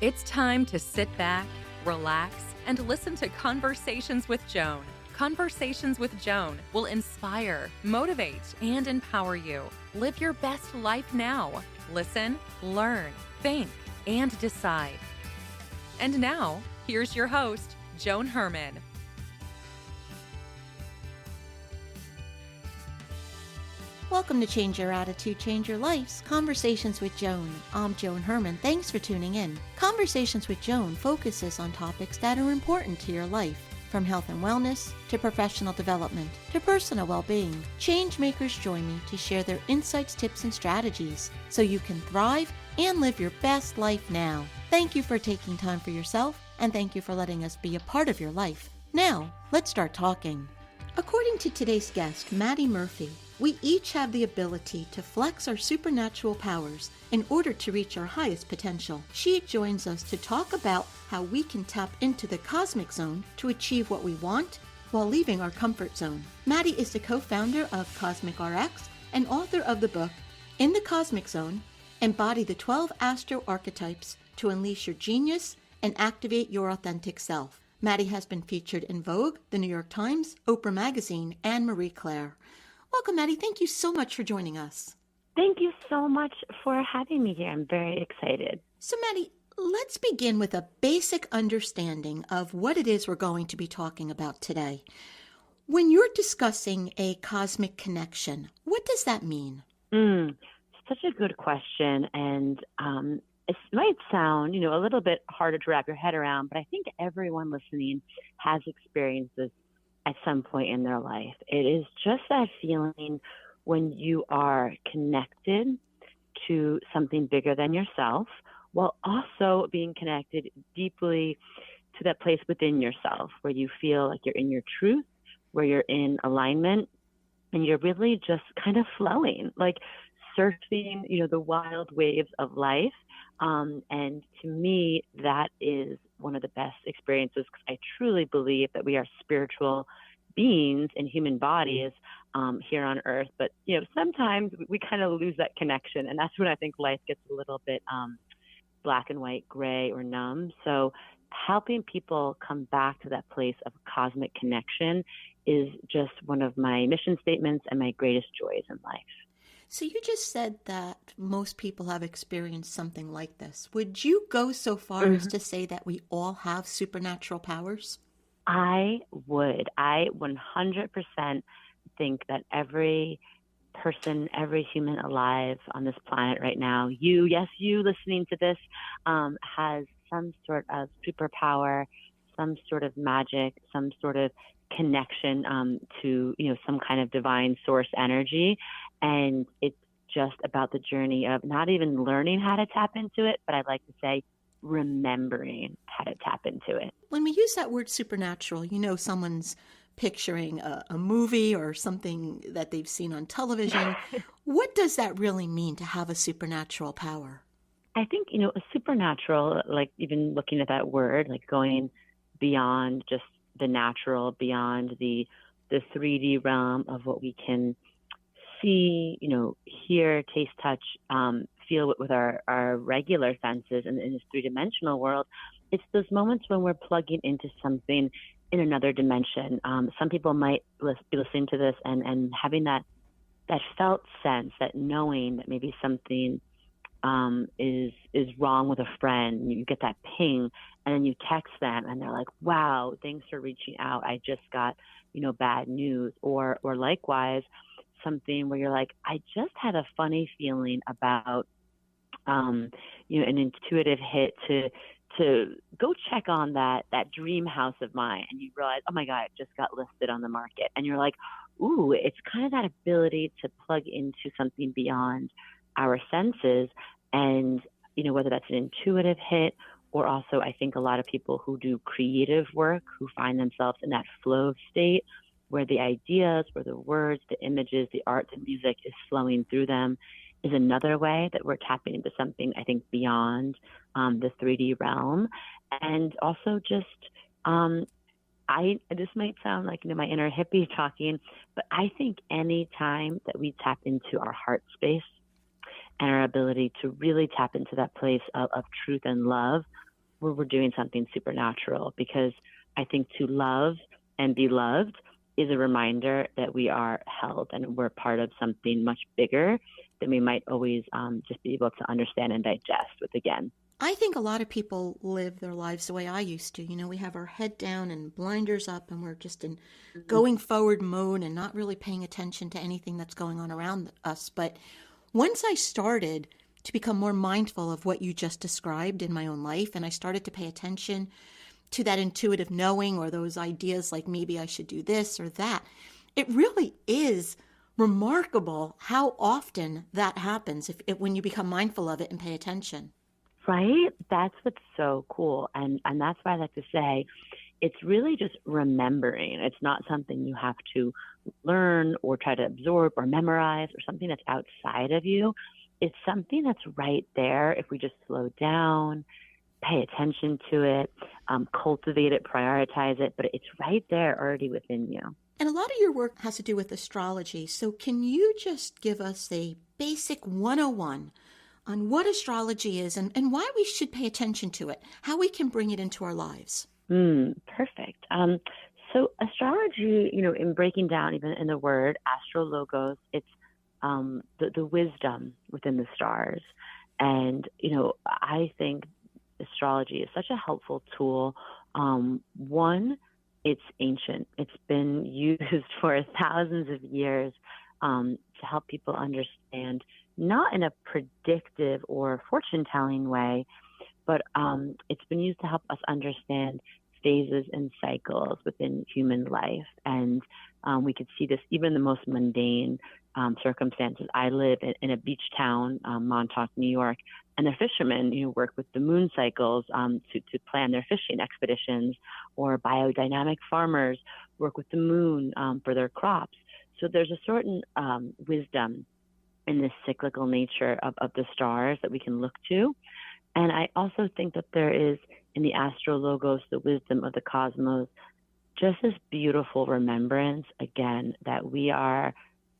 It's time to sit back, relax, and listen to Conversations with Joan. Conversations with Joan will inspire, motivate, and empower you. Live your best life now. Listen, learn, think, and decide. And now, here's your host, Joan Herman. Welcome to Change Your Attitude, Change Your Life's Conversations with Joan. I'm Joan Herman. Thanks for tuning in. Conversations with Joan focuses on topics that are important to your life, from health and wellness to professional development to personal well-being. Change makers join me to share their insights, tips, and strategies so you can thrive and live your best life now. Thank you for taking time for yourself, and thank you for letting us be a part of your life. Now, let's start talking. According to today's guest, Madi Murphy, we each have the ability to flex our supernatural powers in order to reach our highest potential. She joins us to talk about how we can tap into the cosmic zone to achieve what we want while leaving our comfort zone. Madi is the co-founder of CosmicRX and author of the book, In the Cosmic Zone, Embody the 12 Astro Archetypes to Unleash Your Genius and Activate Your Authentic Self. Madi has been featured in Vogue, the New York Times, Oprah Magazine, and Marie Claire. Welcome, Madi. Thank you so much for joining us. Thank you so much for having me here. I'm very excited. So, Madi, let's begin with a basic understanding of what it is we're going to be talking about today. When you're discussing a cosmic connection, what does that mean? Such a good question. And it might sound, a little bit harder to wrap your head around, but I think everyone listening has experienced this at some point in their life. It is just that feeling when you are connected to something bigger than yourself, while also being connected deeply to that place within yourself where you feel like you're in your truth, where you're in alignment, and you're really just kind of flowing, like surfing, the wild waves of life. And to me, that is one of the best experiences, because I truly believe that we are spiritual beings in human bodies here on earth. But, sometimes we kind of lose that connection. And that's when I think life gets a little bit black and white, gray, or numb. So helping people come back to that place of cosmic connection is just one of my mission statements and my greatest joys in life. So you just said that most people have experienced something like this. Would you go so far as to say that we all have supernatural powers? I would. I 100% think that every person, every human alive on this planet right now, you listening to this, has some sort of superpower, some sort of magic, some sort of connection to, some kind of divine source energy. And it's just about the journey of not even learning how to tap into it, but I'd like to say remembering how to tap into it. When we use that word supernatural, someone's picturing a movie or something that they've seen on television. What does that really mean to have a supernatural power? I think, a supernatural, like even looking at that word, like going beyond just the natural, beyond the 3D realm of what we can see, hear, taste, touch, feel with our regular senses in this three-dimensional world. It's those moments when we're plugging into something in another dimension. Some people might be listening to this and having that felt sense, that knowing that maybe something is wrong with a friend. You get that ping, and then you text them, and they're like, "Wow, thanks for reaching out. I just got, bad news." Or likewise, something where you're like, "I just had a funny feeling about, an intuitive hit to go check on that dream house of mine," and you realize, "Oh my God, it just got listed on the market," and you're like, "Ooh," it's kind of that ability to plug into something beyond our senses, and whether that's an intuitive hit, or also I think a lot of people who do creative work who find themselves in that flow state where the ideas, where the words, the images, the art, the music is flowing through them, is another way that we're tapping into something, I think, beyond the 3D realm. And also just, this might sound like, my inner hippie talking, but I think any time that we tap into our heart space and our ability to really tap into that place of truth and love, we're doing something supernatural, because I think to love and be loved is a reminder that we are held and we're part of something much bigger than we might always just be able to understand and digest with again. I think a lot of people live their lives the way I used to. You know, we have our head down and blinders up, and we're just in going forward mode and not really paying attention to anything that's going on around us. But once I started to become more mindful of what you just described in my own life, and I started to pay attention to that intuitive knowing or those ideas like maybe I should do this or that, it really is remarkable how often that happens when you become mindful of it and pay attention. Right? That's what's so cool. And that's why I like to say it's really just remembering. It's not something you have to learn or try to absorb or memorize or something that's outside of you. It's something that's right there if we just slow down, pay attention to it, cultivate it, prioritize it, but it's right there already within you. And a lot of your work has to do with astrology. So can you just give us a basic 101 on what astrology is and why we should pay attention to it, how we can bring it into our lives? Perfect. So astrology, in breaking down even in the word astrologos, it's the wisdom within the stars. And, I think astrology is such a helpful tool. One, it's ancient. It's been used for thousands of years to help people understand, not in a predictive or fortune-telling way, but it's been used to help us understand phases and cycles within human life. And we could see this even in the most mundane circumstances. I live in a beach town, Montauk, New York, and the fishermen work with the moon cycles to plan their fishing expeditions, or biodynamic farmers work with the moon for their crops. So there's a certain wisdom in this cyclical nature of the stars that we can look to. And I also think that there is in the astrologos, the wisdom of the cosmos, just this beautiful remembrance, again, that we are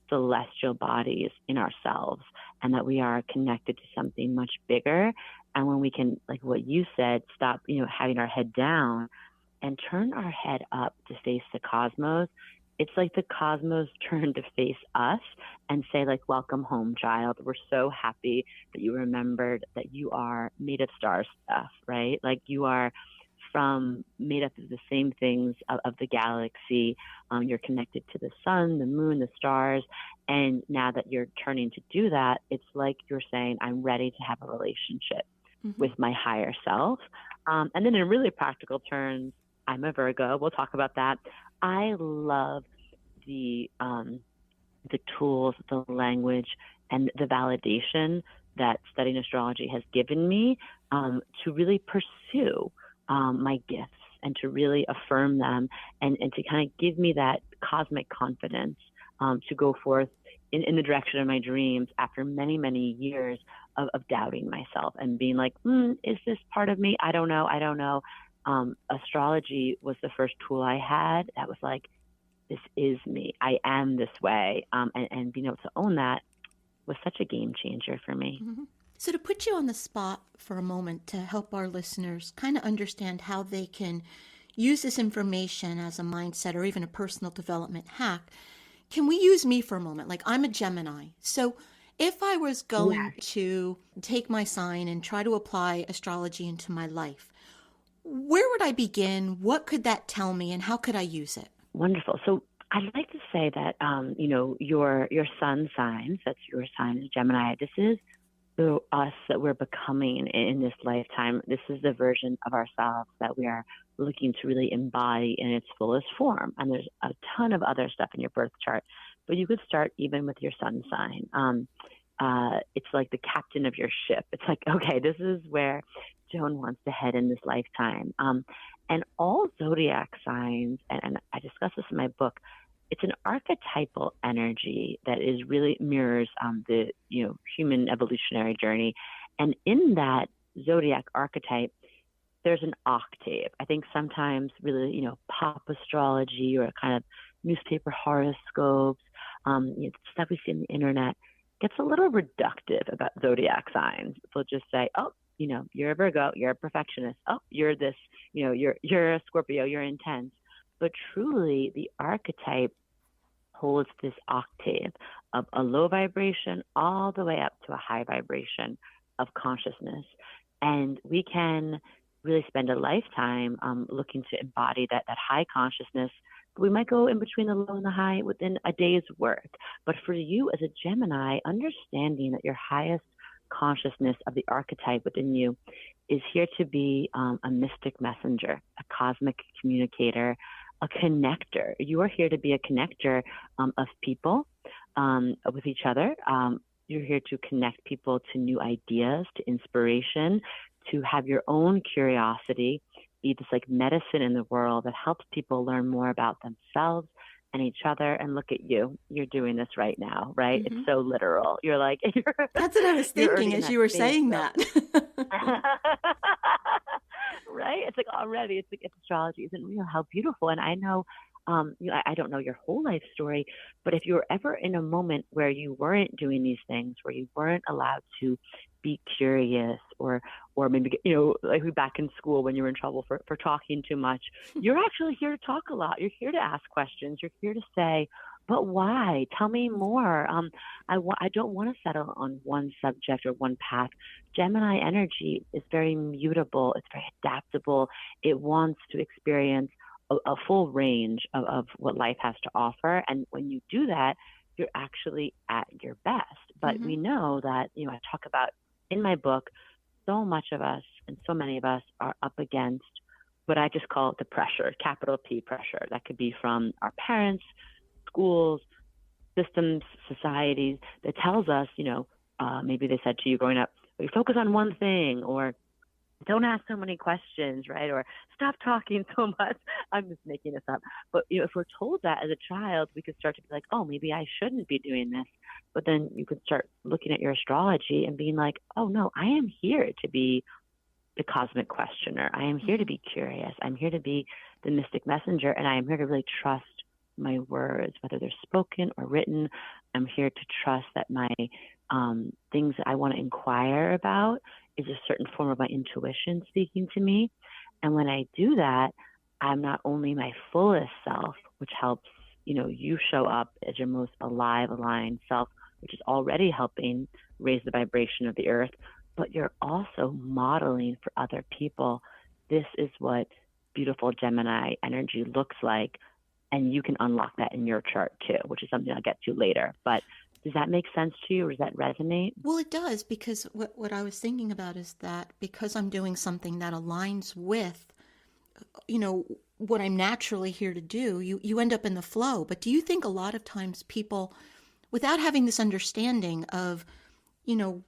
celestial bodies in ourselves and that we are connected to something much bigger. And when we can, like what you said, stop, having our head down and turn our head up to face the cosmos, it's like the cosmos turn to face us and say, like, welcome home, child. We're so happy that you remembered that you are made of star stuff, right? Like you are made up of the same things of the galaxy. You're connected to the sun, the moon, the stars. And now that you're turning to do that, it's like you're saying, I'm ready to have a relationship with my higher self. And then in really practical terms, I'm a Virgo. We'll talk about that. I love the tools, the language, and the validation that studying astrology has given me to really pursue my gifts and to really affirm them and to kind of give me that cosmic confidence to go forth in the direction of my dreams after many, many years of doubting myself and being like, is this part of me? I don't know. Astrology was the first tool I had that was like, this is me. I am this way. And being able to own that was such a game changer for me. Mm-hmm. So to put you on the spot for a moment to help our listeners kind of understand how they can use this information as a mindset or even a personal development hack, can we use me for a moment? Like I'm a Gemini. So if I was going to take my sign and try to apply astrology into my life, where would I begin? What could that tell me and how could I use it? Wonderful. So I'd like to say that, your sun signs, that's your sign is Gemini. This is the us that we're becoming in this lifetime. This is the version of ourselves that we are looking to really embody in its fullest form. And there's a ton of other stuff in your birth chart, but you could start even with your sun sign. It's like the captain of your ship. It's like, okay, this is where Joan wants to head in this lifetime. And all zodiac signs, and I discuss this in my book, it's an archetypal energy that is really mirrors the human evolutionary journey. And in that zodiac archetype, there's an octave. I think sometimes really, pop astrology or kind of newspaper horoscopes, stuff we see on the internet gets a little reductive about zodiac signs. They'll just say, oh, you're a Virgo, you're a perfectionist. Oh, you're this, you're a Scorpio, you're intense. But truly, the archetype holds this octave of a low vibration all the way up to a high vibration of consciousness. And we can really spend a lifetime looking to embody that high consciousness. But we might go in between the low and the high within a day's work. But for you as a Gemini, understanding that your highest consciousness of the archetype within you is here to be a mystic messenger, a cosmic communicator, a connector. You are here to be a connector of people with each other. You're here to connect people to new ideas, to inspiration, to have your own curiosity, be this like medicine in the world that helps people learn more about themselves and each other. And look at you, you're doing this right now, right? Mm-hmm. It's so literal. You're like, that's what I was thinking as you were saying that. Right? It's like already, it's like if astrology isn't real, how beautiful. And I know, I don't know your whole life story, but if you were ever in a moment where you weren't doing these things, where you weren't allowed to be curious, or maybe, like back in school when you were in trouble for talking too much, you're actually here to talk a lot. You're here to ask questions. You're here to say, but why? Tell me more. I don't want to settle on one subject or one path. Gemini energy is very mutable. It's very adaptable. It wants to experience a full range of what life has to offer. And when you do that, you're actually at your best. But we know that, I talk about in my book, so much of us and so many of us are up against what I just call the pressure, capital P pressure. That could be from our parents, schools, systems, societies that tells us, maybe they said to you growing up, you focus on one thing, or don't ask so many questions, right? Or stop talking so much. I'm just making this up. But if we're told that as a child, we could start to be like, oh, maybe I shouldn't be doing this. But then you could start looking at your astrology and being like, oh no, I am here to be the cosmic questioner. I am here to be curious. I'm here to be the mystic messenger, and I am here to really trust my words, whether they're spoken or written. I'm here to trust that my things that I want to inquire about is a certain form of my intuition speaking to me. And when I do that, I'm not only my fullest self, which helps, you show up as your most alive, aligned self, which is already helping raise the vibration of the earth, but you're also modeling for other people. This is what beautiful Gemini energy looks like. And you can unlock that in your chart too, which is something I'll get to later. But does that make sense to you, or does that resonate? Well, it does, because what I was thinking about is that because I'm doing something that aligns with, what I'm naturally here to do, you end up in the flow. But do you think a lot of times people, without having this understanding of,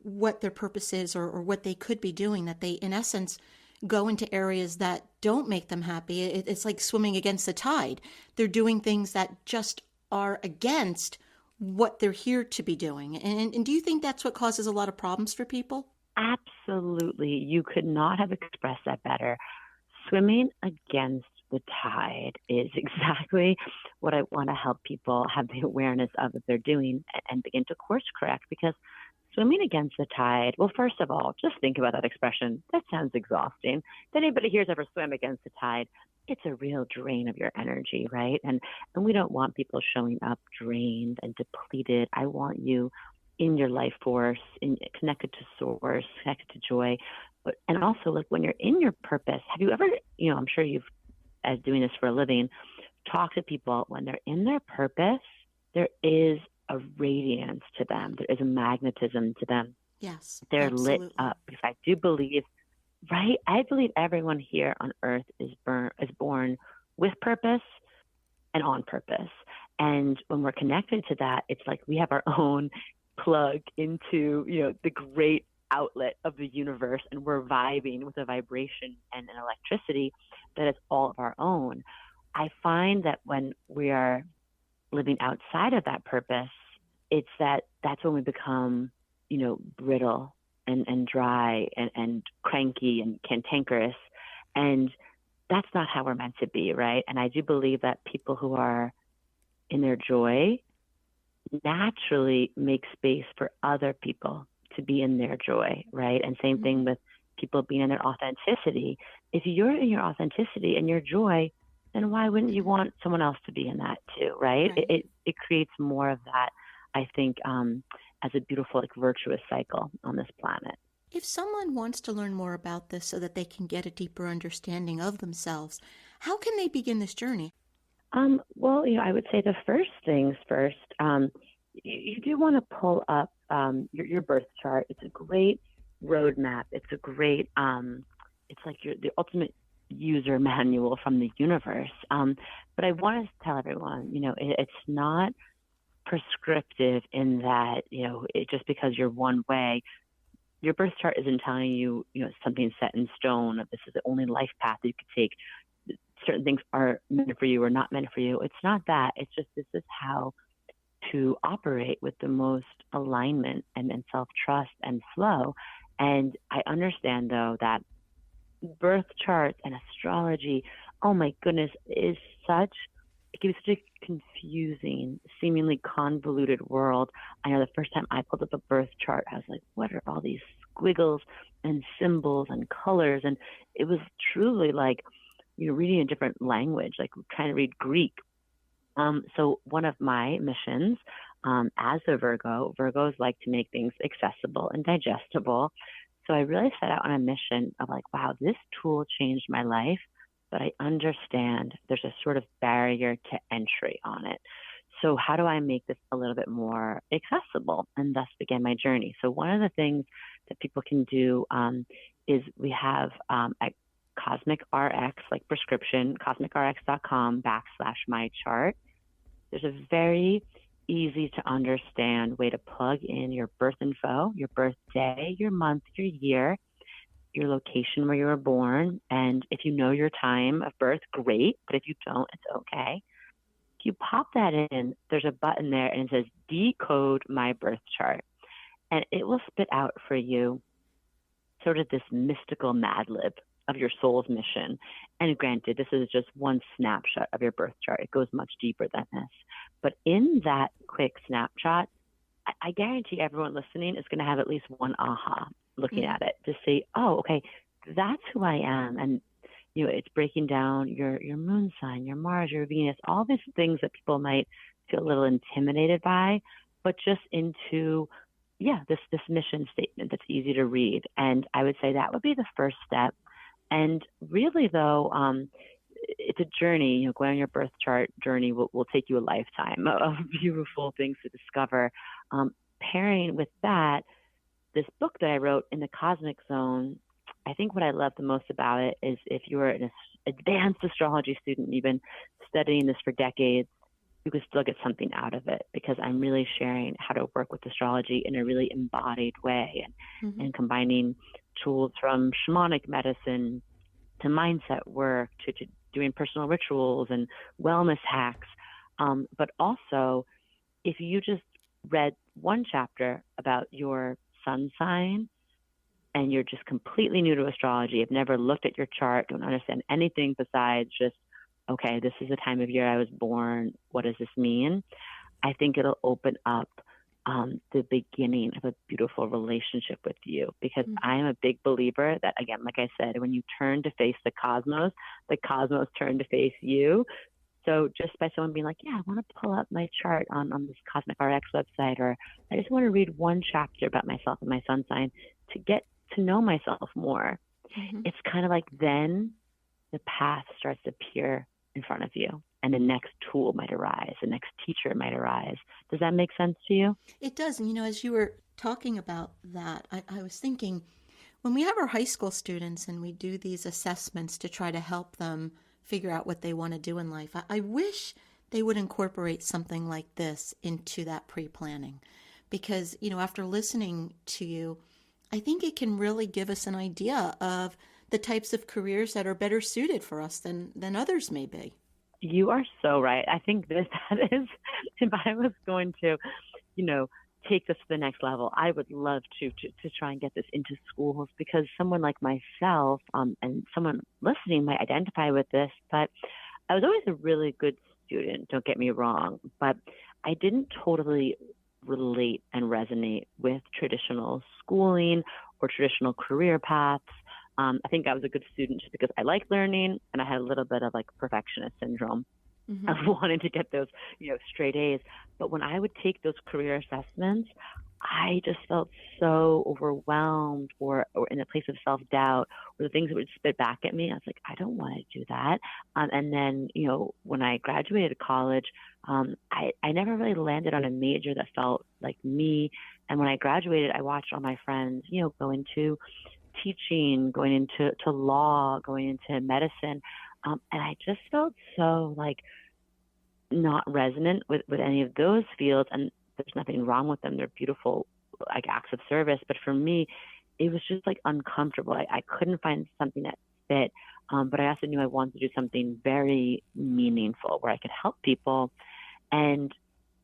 what their purpose is or what they could be doing, that they, in essence, go into areas that don't make them happy? It's like swimming against the tide. They're doing things that just are against what they're here to be doing. And do you think that's what causes a lot of problems for people? Absolutely. You could not have expressed that better. Swimming against the tide is exactly what I want to help people have the awareness of that they're doing and begin to course correct. Because swimming against the tide, well, first of all, just think about that expression. That sounds exhausting. If anybody here's ever swim against the tide, it's a real drain of your energy, right? And we don't want people showing up drained and depleted. I want you in your life force, connected to source, connected to joy. And also, like, when you're in your purpose, have you ever, I'm sure you've, as doing this for a living, talked to people when they're in their purpose, there is a radiance to them. There is a magnetism to them. Yes, they're absolutely lit up. Because I do believe, right? I believe everyone here on earth is born with purpose and on purpose. And when we're connected to that, it's like we have our own plug into, the great outlet of the universe, and we're vibing with a vibration and an electricity that is all of our own. I find that when we are living outside of that purpose, it's that's when we become, brittle and dry and cranky and cantankerous. And that's not how we're meant to be, right? And I do believe that people who are in their joy naturally make space for other people to be in their joy, right? And same thing with people being in their authenticity. If you're in your authenticity and your joy, then why wouldn't you want someone else to be in that too, right? It creates more of that, I think, as a beautiful, like, virtuous cycle on this planet. If someone wants to learn more about this so that they can get a deeper understanding of themselves, how can they begin this journey? Well, I would say the first things first. You do want to pull up your birth chart. It's a great roadmap. It's a great, it's like the ultimate user manual from the universe. But I want to tell everyone, it's not prescriptive in that, just because you're one way, your birth chart isn't telling you, something set in stone, that this is the only life path you could take. Certain things are meant for you or not meant for you. It's not that. It's just, this is how to operate with the most alignment and self-trust and flow. And I understand, though, that birth charts and astrology, oh my goodness, it can be such a confusing, seemingly convoluted world. I know the first time I pulled up a birth chart, I was like, what are all these squiggles and symbols and colors? And it was truly like, reading a different language, like trying to read Greek. So one of my missions as a Virgos like to make things accessible and digestible. So I really set out on a mission of like, wow, this tool changed my life, but I understand there's a sort of barrier to entry on it. So how do I make this a little bit more accessible? And thus began my journey. So one of the things that people can do is we have at CosmicRX, like prescription, CosmicRX.com/my chart. There's a very easy to understand way to plug in your birth info, your birthday, your month, your year, your location where you were born. And if you know your time of birth, great. But if you don't, it's okay. If you pop that in, there's a button there and it says decode my birth chart. And it will spit out for you sort of this mystical Mad Lib of your soul's mission. And granted, this is just one snapshot of your birth chart. It goes much deeper than this. But in that quick snapshot, I guarantee everyone listening is going to have at least one aha looking at it to say, oh, okay, that's who I am. And, it's breaking down your moon sign, your Mars, your Venus, all these things that people might feel a little intimidated by, but just into, this mission statement that's easy to read. And I would say that would be the first step. And really, though, it's a journey. Going on your birth chart journey will take you a lifetime of beautiful things to discover. Pairing with that, this book that I wrote, In the Cosmic Zone, I think what I love the most about it is if you're an advanced astrology student, you've been studying this for decades, you can still get something out of it, because I'm really sharing how to work with astrology in a really embodied way and combining tools from shamanic medicine to mindset work to doing personal rituals and wellness hacks. But also, if you just read one chapter about your sun sign and you're just completely new to astrology, have never looked at your chart, don't understand anything besides just, okay, this is the time of year I was born, what does this mean? I think it'll open up the beginning of a beautiful relationship with you, because I am a big believer that, again, like I said, when you turn to face the cosmos turn to face you. So just by someone being like, I want to pull up my chart on this CosmicRX website, or I just want to read one chapter about myself and my sun sign to get to know myself more. It's kind of like then the path starts to appear in front of you, and the next tool might arise, the next teacher might arise. Does that make sense to you? It does. And, as you were talking about that, I was thinking, when we have our high school students and we do these assessments to try to help them figure out what they want to do in life, I wish they would incorporate something like this into that pre-planning. Because, after listening to you, I think it can really give us an idea of the types of careers that are better suited for us than others may be. You are so right. I think that is, if I was going to, take this to the next level, I would love to try and get this into schools, because someone like myself and someone listening might identify with this, but I was always a really good student, don't get me wrong, but I didn't totally relate and resonate with traditional schooling or traditional career paths. I think I was a good student just because I liked learning, and I had a little bit of like perfectionist syndrome of wanting to get those, straight A's. But when I would take those career assessments, I just felt so overwhelmed or in a place of self-doubt, or the things that would spit back at me. I was like, I don't want to do that. And then, when I graduated college, I never really landed on a major that felt like me. And when I graduated, I watched all my friends, go into teaching, going into law, going into medicine. And I just felt so like not resonant with any of those fields. And there's nothing wrong with them. They're beautiful, like acts of service. But for me, it was just like uncomfortable. I couldn't find something that fit. But I also knew I wanted to do something very meaningful where I could help people. And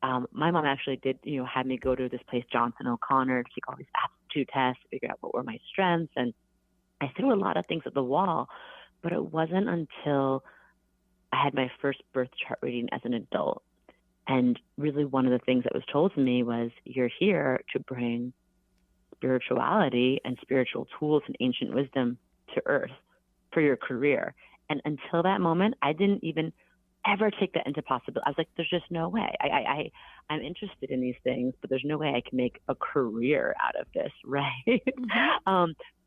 my mom actually did, have me go to this place, Johnson O'Connor, to take all these aptitude tests, figure out what were my strengths. And I threw a lot of things at the wall, but it wasn't until I had my first birth chart reading as an adult. And really one of the things that was told to me was, you're here to bring spirituality and spiritual tools and ancient wisdom to earth for your career. And until that moment, I didn't even ever take that into possibility. I was like, there's just no way. I'm interested in these things, but there's no way I can make a career out of this, right?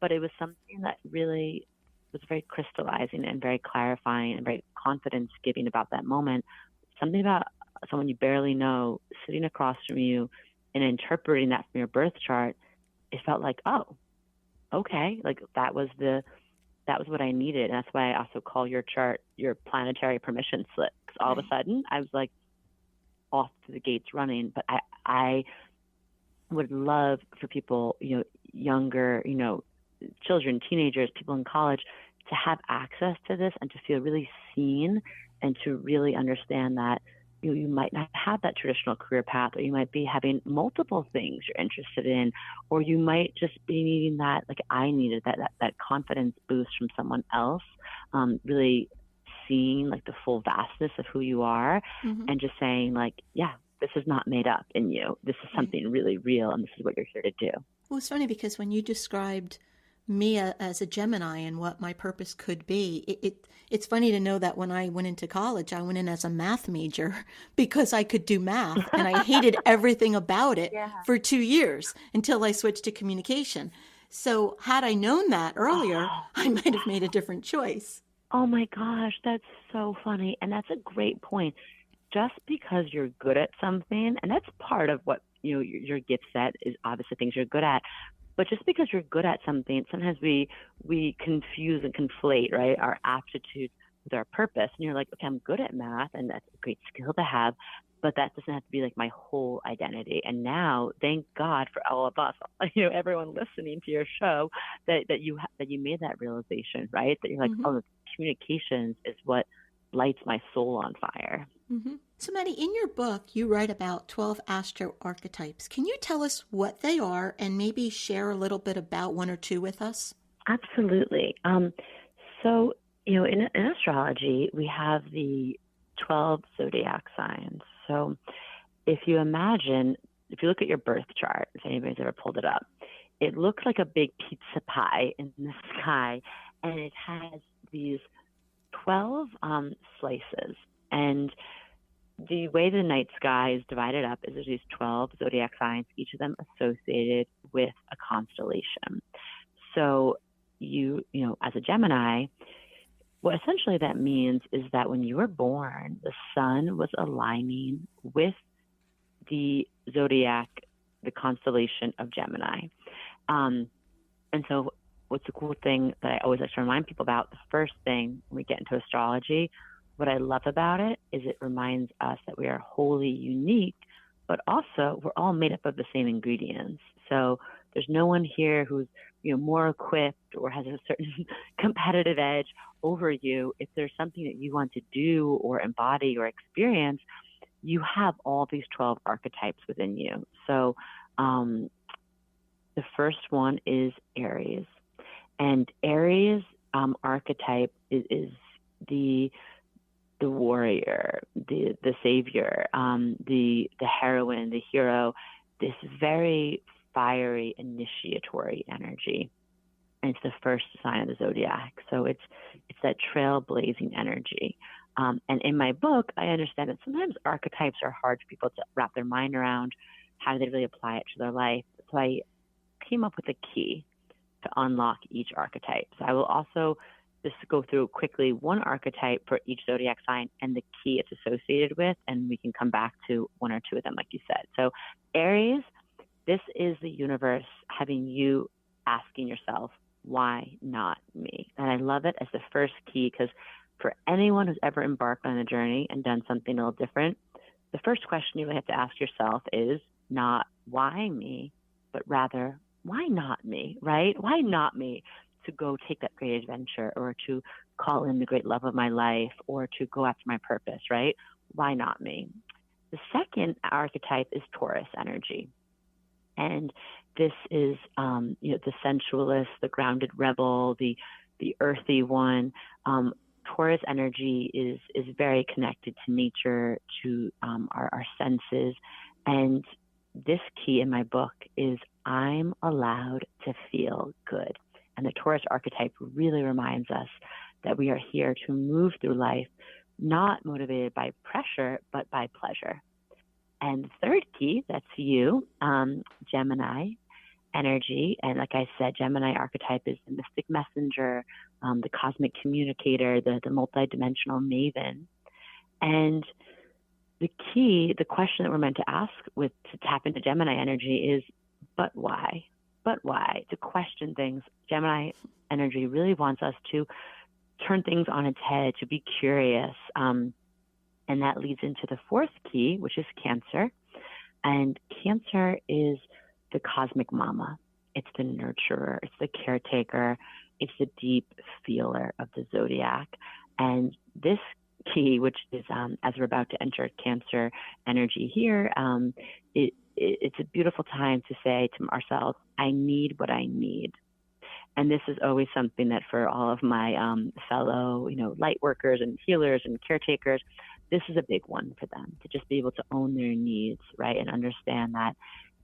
But it was something that really was very crystallizing and very clarifying and very confidence giving about that moment. Something about someone you barely know sitting across from you and interpreting that from your birth chart, it felt like, oh, okay, like that was what I needed. And that's why I also call your chart your planetary permission slip. Because all of a sudden I was like off to the gates running. But I would love for people, younger, children, teenagers, people in college, to have access to this and to feel really seen and to really understand that you might not have that traditional career path, or you might be having multiple things you're interested in, or you might just be needing that, like I needed that confidence boost from someone else, really seeing like the full vastness of who you are, and just saying like, yeah, this is not made up in you. This is something really real, and this is what you're here to do. Well, it's funny because when you described me as a Gemini and what my purpose could be, it's funny to know that when I went into college, I went in as a math major because I could do math, and I hated everything about it for 2 years until I switched to communication. So had I known that earlier, I might have made a different choice. Oh my gosh, that's so funny. And that's a great point. Just because you're good at something, and that's part of what your gift set is, obviously things you're good at. But just because you're good at something, sometimes we confuse and conflate, right, our aptitude with our purpose. And you're like, okay, I'm good at math, and that's a great skill to have, but that doesn't have to be like my whole identity. And now, thank God for all of us, everyone listening to your show, that you made that realization, right? That you're like, oh, communications is what lights my soul on fire. So, Madi, in your book, you write about 12 Astro Archetypes. Can you tell us what they are and maybe share a little bit about one or two with us? Absolutely. So, in astrology, we have the 12 zodiac signs. So if you look at your birth chart, if anybody's ever pulled it up, it looks like a big pizza pie in the sky, and it has these 12 slices. And the way the night sky is divided up is there's these 12 zodiac signs, each of them associated with a constellation. So you as a Gemini, what essentially that means is that when you were born, the sun was aligning with the zodiac, the constellation of Gemini. And so what's the cool thing that I always like to remind people about, the first thing when we get into astrology, what I love about it is it reminds us that we are wholly unique, but also we're all made up of the same ingredients. So there's no one here who's more equipped or has a certain competitive edge over you. If there's something that you want to do or embody or experience, you have all these 12 archetypes within you. So the first one is Aries. And Aries archetype is the warrior, the savior, the heroine, the hero, this very fiery initiatory energy. and it's the first sign of the zodiac. So it's that trailblazing energy. And in my book, I understand that sometimes archetypes are hard for people to wrap their mind around. How do they really apply it to their life? So I came up with a key to unlock each archetype. So I will also just go through quickly one archetype for each zodiac sign and the key it's associated with, and we can come back to one or two of them, like you said. So Aries, this is the universe having you asking yourself, why not me? And I love it as the first key, because for anyone who's ever embarked on a journey and done something a little different, the first question you really have to ask yourself is not why me, but rather, why not me, right? Why not me to go take that great adventure, or to call in the great love of my life, or to go after my purpose, right? Why not me? The second archetype is Taurus energy. And this is, the sensualist, the grounded rebel, the earthy one. Taurus energy is very connected to nature, to our senses. And this key in my book is I'm allowed to feel good. And the Taurus archetype really reminds us that we are here to move through life, not motivated by pressure, but by pleasure. And the third key, that's you, Gemini energy. And like I said, Gemini archetype is the mystic messenger, the cosmic communicator, the multidimensional maven. And the key, the question that we're meant to ask to tap into Gemini energy is, but why? But why? To question things. Gemini energy really wants us to turn things on its head, to be curious. And that leads into the fourth key, which is Cancer. And Cancer is the cosmic mama. It's the nurturer. It's the caretaker. It's the deep feeler of the zodiac. And this key, which is, as we're about to enter Cancer energy here, it's a beautiful time to say to ourselves, I need what I need. And this is always something that for all of my fellow, light workers and healers and caretakers, this is a big one for them, to just be able to own their needs, right? And understand that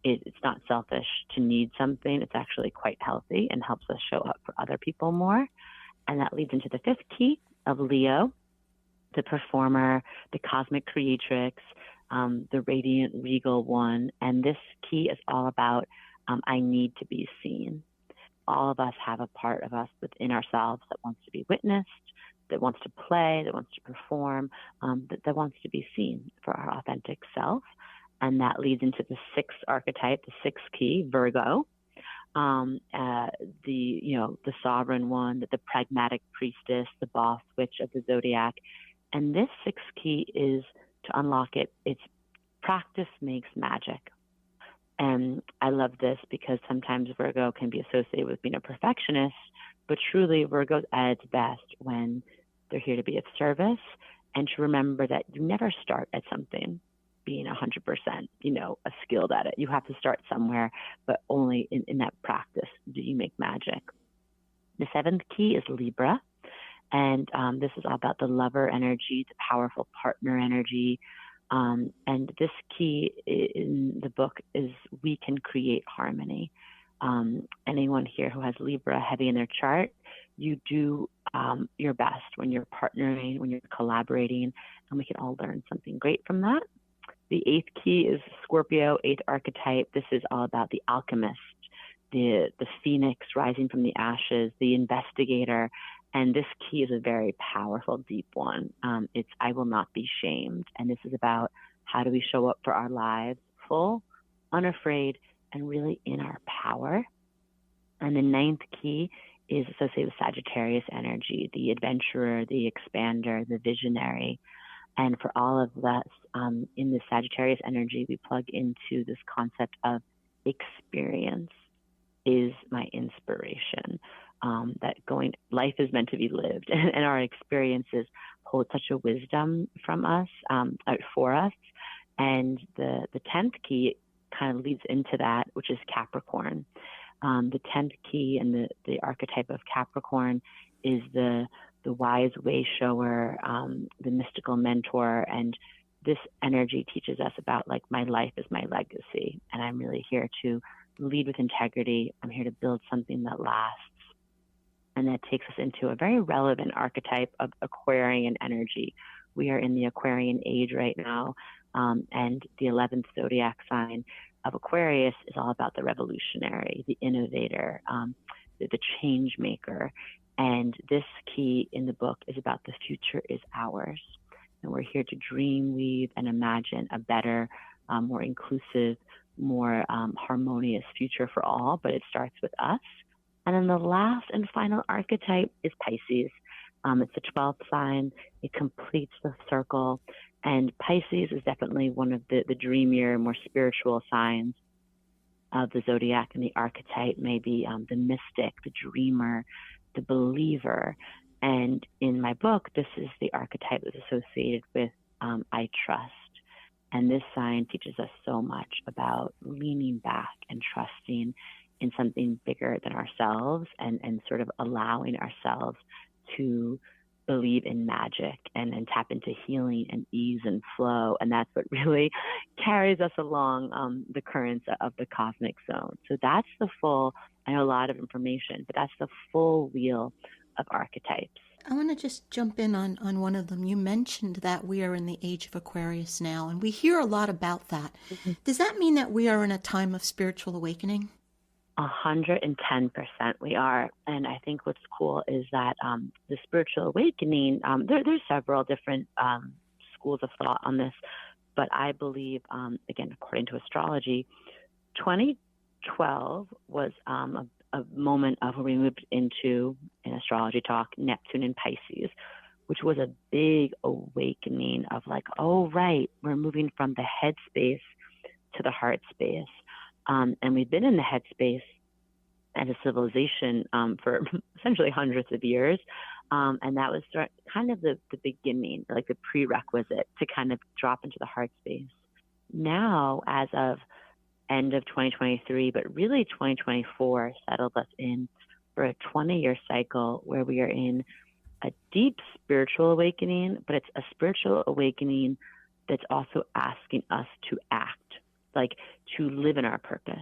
it's not selfish to need something. It's actually quite healthy and helps us show up for other people more. And that leads into the fifth key of Leo, the performer, the cosmic creatrix, the radiant regal one. And this key is all about I need to be seen. All of us have a part of us within ourselves that wants to be witnessed, that wants to play, that wants to perform, that wants to be seen for our authentic self. And that leads into the sixth archetype, the sixth key, Virgo, the sovereign one, the pragmatic priestess, the boss witch of the zodiac. And this sixth key is, to unlock it, it's practice makes magic. And I love this because sometimes Virgo can be associated with being a perfectionist, but truly Virgo's at its best when they're here to be of service, and to remember that you never start at something being 100%, skilled at it. You have to start somewhere, but only in that practice do you make magic. The seventh key is Libra. And this is all about the lover energy, the powerful partner energy. And this key in the book is we can create harmony. Anyone here who has Libra heavy in their chart, you do your best when you're partnering, when you're collaborating, and we can all learn something great from that. The eighth key is Scorpio, eighth archetype. This is all about the alchemist, the phoenix rising from the ashes, the investigator. And this key is a very powerful, deep one. It's I will not be shamed. And this is about how do we show up for our lives full, unafraid, and really in our power. And the ninth key is associated with Sagittarius energy, the adventurer, the expander, the visionary. And for all of us in the Sagittarius energy, we plug into this concept of experience is my inspiration. Life is meant to be lived, and our experiences hold such a wisdom from us, for us. And the 10th key kind of leads into that, which is Capricorn. The 10th key and the archetype of Capricorn is the wise way shower, the mystical mentor. And this energy teaches us about my life is my legacy. And I'm really here to lead with integrity. I'm here to build something that lasts. And that takes us into a very relevant archetype of Aquarian energy. We are in the Aquarian age right now, and the 11th zodiac sign of Aquarius is all about the revolutionary, the innovator, the change maker. And this key in the book is about the future is ours. And we're here to dream, weave, and imagine a better, more inclusive, more harmonious future for all, but it starts with us. And then the last and final archetype is Pisces. It's the 12th sign. It completes the circle. And Pisces is definitely one of the dreamier, more spiritual signs of the zodiac. And the archetype may be the mystic, the dreamer, the believer. And in my book, this is the archetype that's associated with I trust. And this sign teaches us so much about leaning back and trusting in something bigger than ourselves, and sort of allowing ourselves to believe in magic and tap into healing and ease and flow. And that's what really carries us along the currents of the cosmic zone. So that's the full, I know a lot of information, but that's the full wheel of archetypes. I want to just jump in on one of them. You mentioned that we are in the age of Aquarius now, and we hear a lot about that. Mm-hmm. Does that mean that we are in a time of spiritual awakening? 110% we are. And I think what's cool is that the spiritual awakening, there's several different schools of thought on this, but I believe, again, according to astrology, 2012 was a moment of where we moved into, in astrology talk, Neptune and Pisces, which was a big awakening of like, oh, right, we're moving from the head space to the heart space. And we've been in the headspace as a civilization for essentially hundreds of years. And that was kind of the beginning, like the prerequisite to kind of drop into the heart space. Now, as of end of 2023, but really 2024 settled us in for a 20-year cycle where we are in a deep spiritual awakening, but it's a spiritual awakening that's also asking us to act, like to live in our purpose,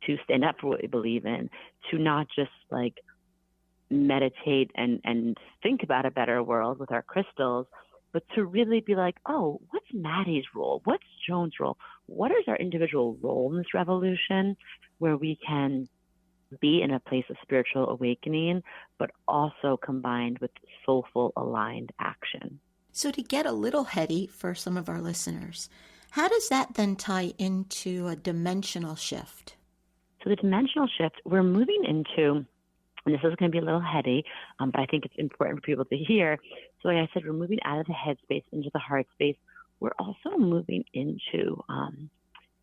to stand up for what we believe in, to not just like meditate and think about a better world with our crystals, but to really be like, oh, what's Maddie's role? What's Joan's role? What is our individual role in this revolution, where we can be in a place of spiritual awakening, but also combined with soulful, aligned action. So to get a little heady for some of our listeners, how does that then tie into a dimensional shift? So the dimensional shift, we're moving into, and this is going to be a little heady, but I think it's important for people to hear. So like I said, we're moving out of the head space into the heart space. We're also moving into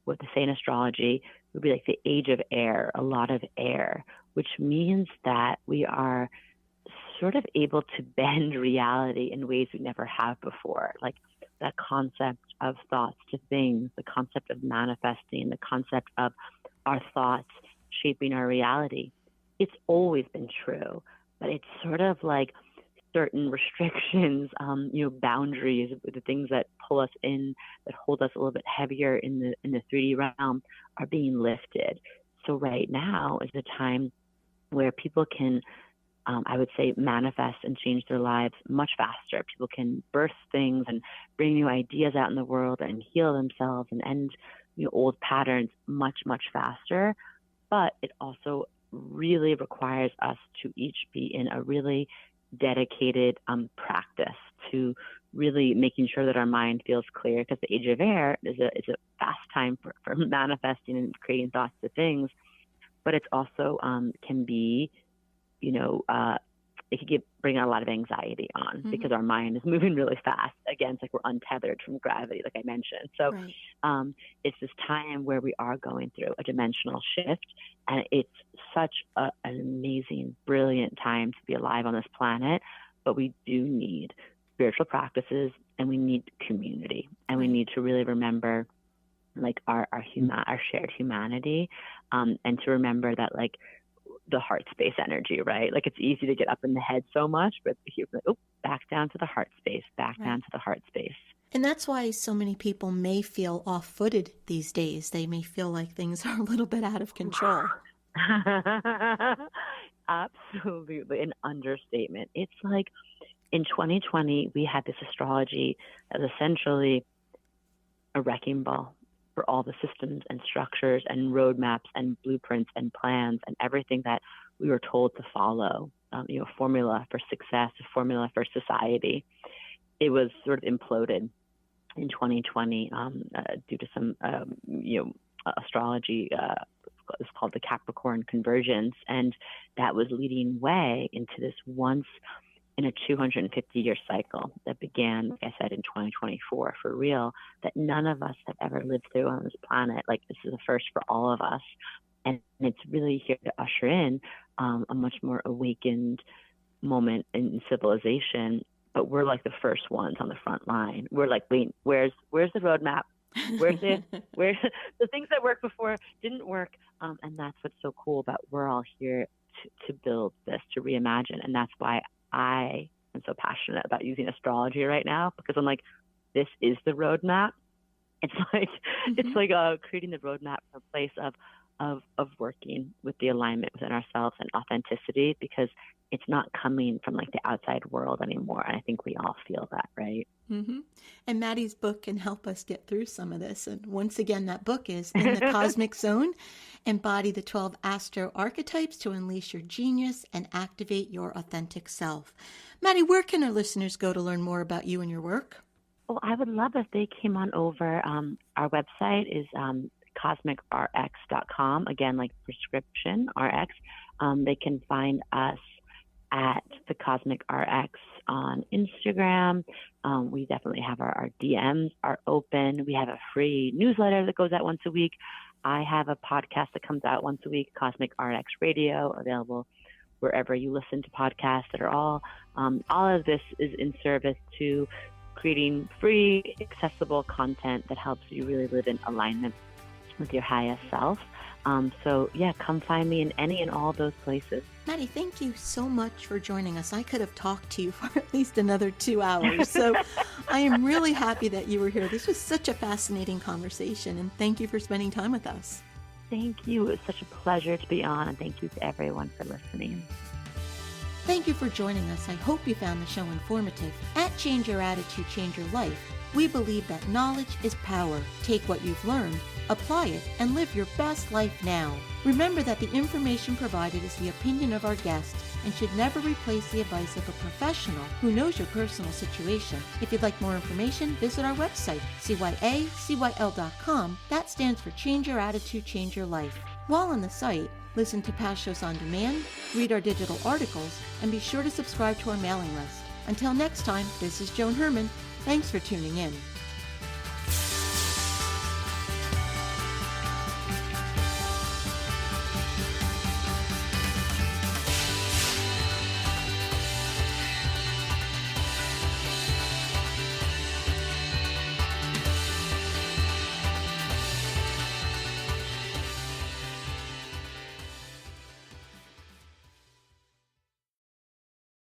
what they say in astrology would be like the age of air, a lot of air, which means that we are sort of able to bend reality in ways we never have before. Like that concept of thoughts to things, the concept of manifesting, the concept of our thoughts shaping our reality. It's always been true, but it's sort of like certain restrictions, boundaries, the things that pull us in, that hold us a little bit heavier in the 3D realm are being lifted. So right now is a time where people can, I would say, manifest and change their lives much faster. People can birth things and bring new ideas out in the world and heal themselves and end old patterns much, much faster. But it also really requires us to each be in a really dedicated practice to really making sure that our mind feels clear, because the age of air is a fast time for manifesting and creating thoughts to things, but it's also can be, it could bring a lot of anxiety on because our mind is moving really fast. Again, it's like we're untethered from gravity, like I mentioned. So right. It's this time where we are going through a dimensional shift, and it's such an amazing, brilliant time to be alive on this planet. But we do need spiritual practices, and we need community, and we need to really remember like our shared humanity, and to remember that like the heart space energy, right? Like it's easy to get up in the head so much, but back down to the heart space, down to the heart space. And that's why so many people may feel off-footed these days. They may feel like things are a little bit out of control. absolutely an understatement. It's like in 2020, we had this astrology that was essentially a wrecking ball for all the systems and structures and roadmaps and blueprints and plans and everything that we were told to follow, formula for success, a formula for society. It was sort of imploded in 2020 due to some, astrology. It's called the Capricorn convergence, and that was leading way into this once in a 250-year cycle that began, like I said, in 2024 for real, that none of us have ever lived through on this planet. Like, this is a first for all of us. And it's really here to usher in a much more awakened moment in civilization. But we're like the first ones on the front line. We're like, wait, where's the roadmap? Where's the things that worked before didn't work? And that's what's so cool about we're all here to build this, to reimagine. And that's why I am so passionate about using astrology right now, because I'm like, this is the roadmap. It's like it's like creating the roadmap for a place of working with the alignment within ourselves and authenticity, because it's not coming from like the outside world anymore. And I think we all feel that, right? Mm-hmm. And Maddie's book can help us get through some of this. And once again, that book is In the Cosmic Zone, Embody the 12 Astro Archetypes to Unleash Your Genius and Activate Your Authentic Self. Maddie, where can our listeners go to learn more about you and your work? Well, I would love if they came on over. Our website is CosmicRX.com. Again, like prescription RX. They can find us at the Cosmic RX on Instagram. We definitely have our DMs are open. We have a free newsletter that goes out once a week. I have a podcast that comes out once a week, Cosmic RX Radio, available wherever you listen to podcasts. That are all of this is in service to creating free, accessible content that helps you really live in alignment with your highest self. So yeah, come find me in any and all those places. Maddie, thank you so much for joining us. I could have talked to you for at least another 2 hours. So I am really happy that you were here. This was such a fascinating conversation, and thank you for spending time with us. Thank you. It was such a pleasure to be on, and thank you to everyone for listening. Thank you for joining us. I hope you found the show informative. At Change Your Attitude, Change Your Life, we believe that knowledge is power. Take what you've learned, apply it, and live your best life now. Remember that the information provided is the opinion of our guest and should never replace the advice of a professional who knows your personal situation. If you'd like more information, visit our website, CYACYL.com. That stands for Change Your Attitude, Change Your Life. While on the site, listen to past shows on demand, read our digital articles, and be sure to subscribe to our mailing list. Until next time, this is Joan Herman. Thanks for tuning in.